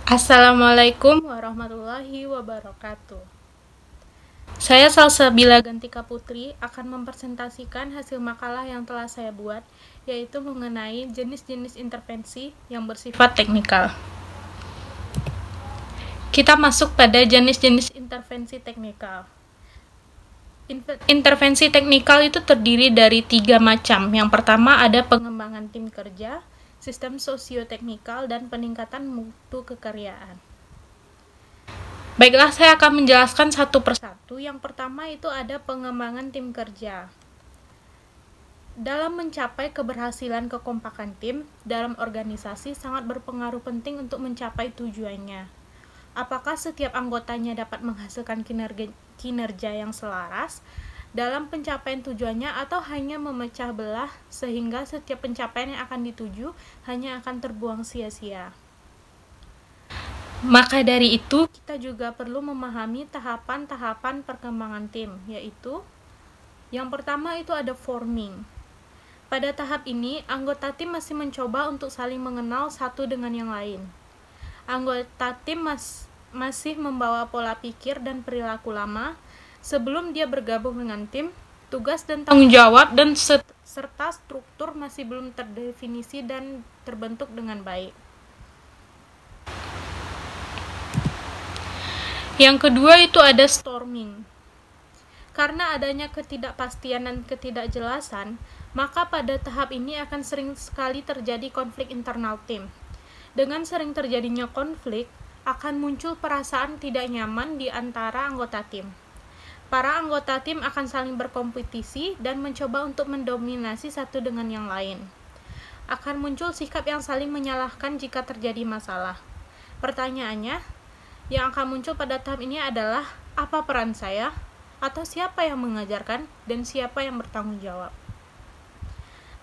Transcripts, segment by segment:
Assalamualaikum warahmatullahi wabarakatuh. Saya Salsabila Gantika Putri akan mempresentasikan hasil makalah yang telah saya buat, yaitu mengenai jenis-jenis intervensi yang bersifat teknikal. Kita masuk pada jenis-jenis intervensi teknikal. Intervensi teknikal itu terdiri dari 3 macam. Yang pertama ada pengembangan tim kerja, sistem sosioteknikal, dan peningkatan mutu kekaryaan. Baiklah, saya akan menjelaskan satu persatu. Yang pertama itu ada pengembangan tim kerja. Dalam mencapai keberhasilan kekompakan tim dalam organisasi sangat berpengaruh penting untuk mencapai tujuannya. Apakah setiap anggotanya dapat menghasilkan kinerja yang selaras dalam pencapaian tujuannya, atau hanya memecah belah sehingga setiap pencapaian yang akan dituju hanya akan terbuang sia-sia. Maka dari itu, kita juga perlu memahami tahapan-tahapan perkembangan tim, yaitu yang pertama itu ada forming. Pada tahap ini, anggota tim masih mencoba untuk saling mengenal satu dengan yang lain. Anggota tim masih membawa pola pikir dan perilaku lama sebelum dia bergabung dengan tim. Tugas dan tanggung jawab dan serta struktur masih belum terdefinisi dan terbentuk dengan baik. Yang kedua itu ada storming. Karena adanya ketidakpastian dan ketidakjelasan, maka pada tahap ini akan sering sekali terjadi konflik internal tim. Dengan sering terjadinya konflik, akan muncul perasaan tidak nyaman di antara anggota tim. Para anggota tim akan saling berkompetisi dan mencoba untuk mendominasi satu dengan yang lain. Akan muncul sikap yang saling menyalahkan jika terjadi masalah. Pertanyaannya, yang akan muncul pada tahap ini adalah, apa peran saya? Atau siapa yang mengajarkan? Dan siapa yang bertanggung jawab?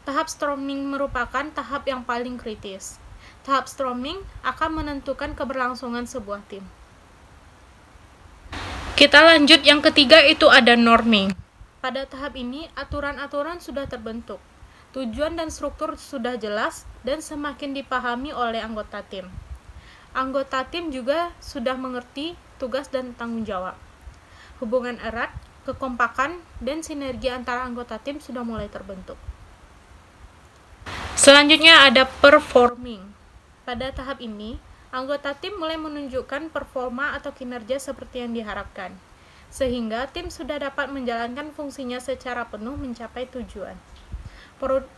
Tahap storming merupakan tahap yang paling kritis. Tahap storming akan menentukan keberlangsungan sebuah tim. Kita lanjut, yang ketiga itu ada norming. Pada tahap ini, aturan-aturan sudah terbentuk. Tujuan dan struktur sudah jelas dan semakin dipahami oleh anggota tim. Anggota tim juga sudah mengerti tugas dan tanggung jawab. Hubungan erat, kekompakan, dan sinergi antara anggota tim sudah mulai terbentuk. Selanjutnya ada performing. Pada tahap ini, anggota tim mulai menunjukkan performa atau kinerja seperti yang diharapkan, sehingga tim sudah dapat menjalankan fungsinya secara penuh mencapai tujuan.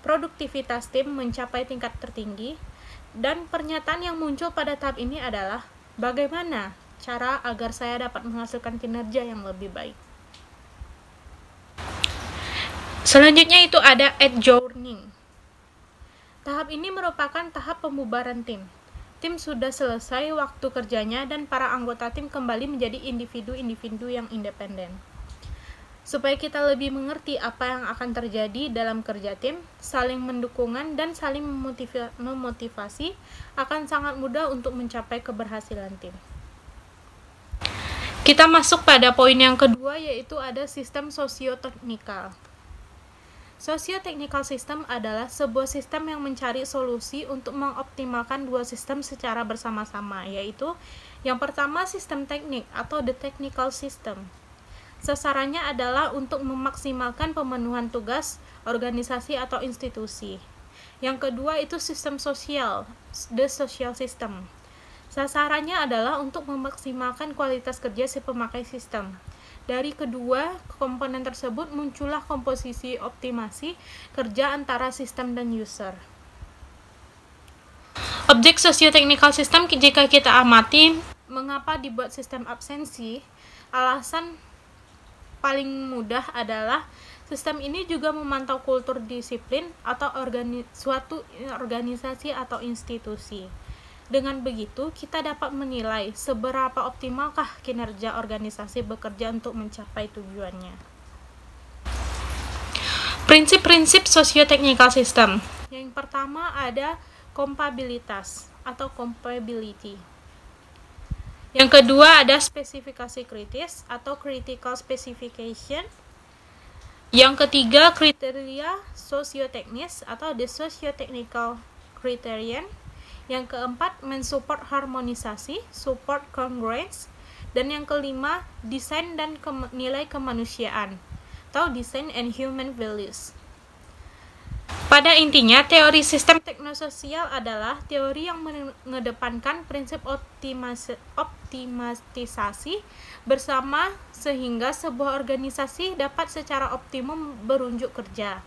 Produktivitas tim mencapai tingkat tertinggi, dan pernyataan yang muncul pada tahap ini adalah, bagaimana cara agar saya dapat menghasilkan kinerja yang lebih baik. Selanjutnya itu ada adjourning. Tahap ini merupakan tahap pembubaran tim. Tim sudah selesai waktu kerjanya dan para anggota tim kembali menjadi individu-individu yang independen. Supaya kita lebih mengerti apa yang akan terjadi dalam kerja tim, saling mendukungan dan saling memotivasi akan sangat mudah untuk mencapai keberhasilan tim. Kita masuk pada poin yang kedua, yaitu ada sistem sosioteknikal. Sosioteknikal system adalah sebuah sistem yang mencari solusi untuk mengoptimalkan dua sistem secara bersama-sama, yaitu yang pertama sistem teknik atau the technical system. Sasarannya adalah untuk memaksimalkan pemenuhan tugas organisasi atau institusi. Yang kedua itu sistem sosial, the social system. Sasarannya adalah untuk memaksimalkan kualitas kerja si pemakai sistem. Dari kedua komponen tersebut muncullah komposisi optimasi kerja antara sistem dan user. Objek sosioteknikal system, jika kita amati mengapa dibuat sistem absensi, alasan paling mudah adalah sistem ini juga memantau kultur disiplin atau suatu organisasi atau institusi. Dengan begitu, kita dapat menilai seberapa optimalkah kinerja organisasi bekerja untuk mencapai tujuannya. Prinsip-prinsip sosioteknikal system. Yang pertama ada kompabilitas atau compatibility. Yang kedua ada spesifikasi kritis atau critical specification. Yang ketiga kriteria sosioteknis atau the socio-technical criterion. Yang keempat, mensupport harmonisasi, support congruence. Dan yang kelima, desain dan nilai kemanusiaan, atau design and human values. Pada intinya, teori sistem teknososial adalah teori yang mengedepankan prinsip optimisasi bersama sehingga sebuah organisasi dapat secara optimum berunjuk kerja.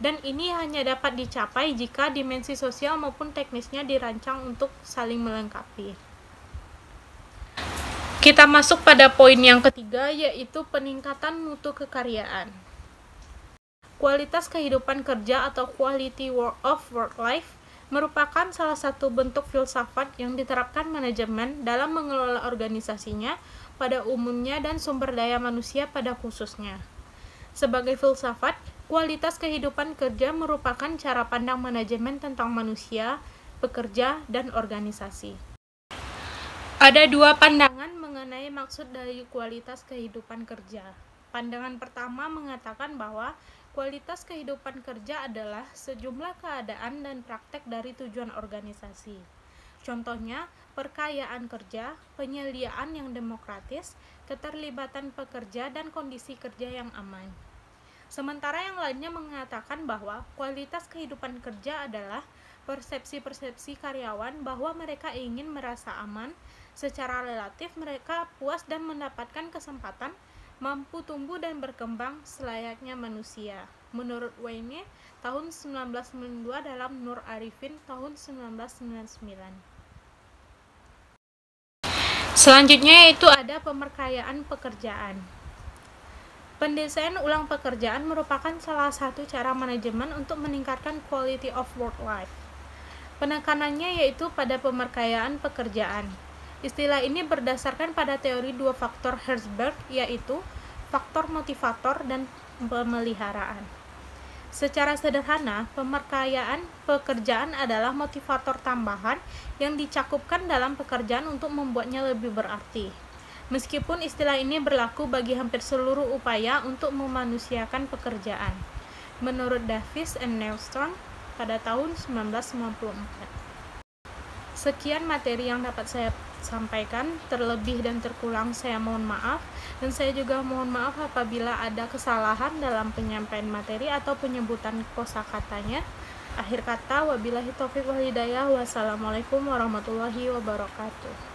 Dan ini hanya dapat dicapai jika dimensi sosial maupun teknisnya dirancang untuk saling melengkapi. Kita masuk pada poin yang ketiga, yaitu peningkatan mutu kekaryaan. Kualitas kehidupan kerja atau quality of work life merupakan salah satu bentuk filsafat yang diterapkan manajemen dalam mengelola organisasinya pada umumnya dan sumber daya manusia pada khususnya. Sebagai filsafat, kualitas kehidupan kerja merupakan cara pandang manajemen tentang manusia, pekerja, dan organisasi. Ada dua pandangan mengenai maksud dari kualitas kehidupan kerja. Pandangan pertama mengatakan bahwa kualitas kehidupan kerja adalah sejumlah keadaan dan praktek dari tujuan organisasi. Contohnya, perkayaan kerja, penyediaan yang demokratis, keterlibatan pekerja, dan kondisi kerja yang aman. Sementara yang lainnya mengatakan bahwa kualitas kehidupan kerja adalah persepsi-persepsi karyawan bahwa mereka ingin merasa aman, secara relatif mereka puas dan mendapatkan kesempatan mampu tumbuh dan berkembang selayaknya manusia. Menurut Wayne, tahun 1992 dalam Nur Arifin tahun 1999. Selanjutnya yaitu ada pemerkayaan pekerjaan. Pendesain ulang pekerjaan merupakan salah satu cara manajemen untuk meningkatkan quality of work life. Penekanannya yaitu pada pemerkayaan pekerjaan. Istilah ini berdasarkan pada teori dua faktor Herzberg, yaitu faktor motivator dan pemeliharaan. Secara sederhana, pemerkayaan pekerjaan adalah motivator tambahan yang dicakupkan dalam pekerjaan untuk membuatnya lebih berarti. Meskipun istilah ini berlaku bagi hampir seluruh upaya untuk memanusiakan pekerjaan. Menurut Davis and Newstone pada tahun 1994. Sekian materi yang dapat saya sampaikan, terlebih dan terkurang saya mohon maaf, dan saya juga mohon maaf apabila ada kesalahan dalam penyampaian materi atau penyebutan kosakatanya. Akhir kata, wabillahi taufiq wal hidayah, wassalamualaikum warahmatullahi wabarakatuh.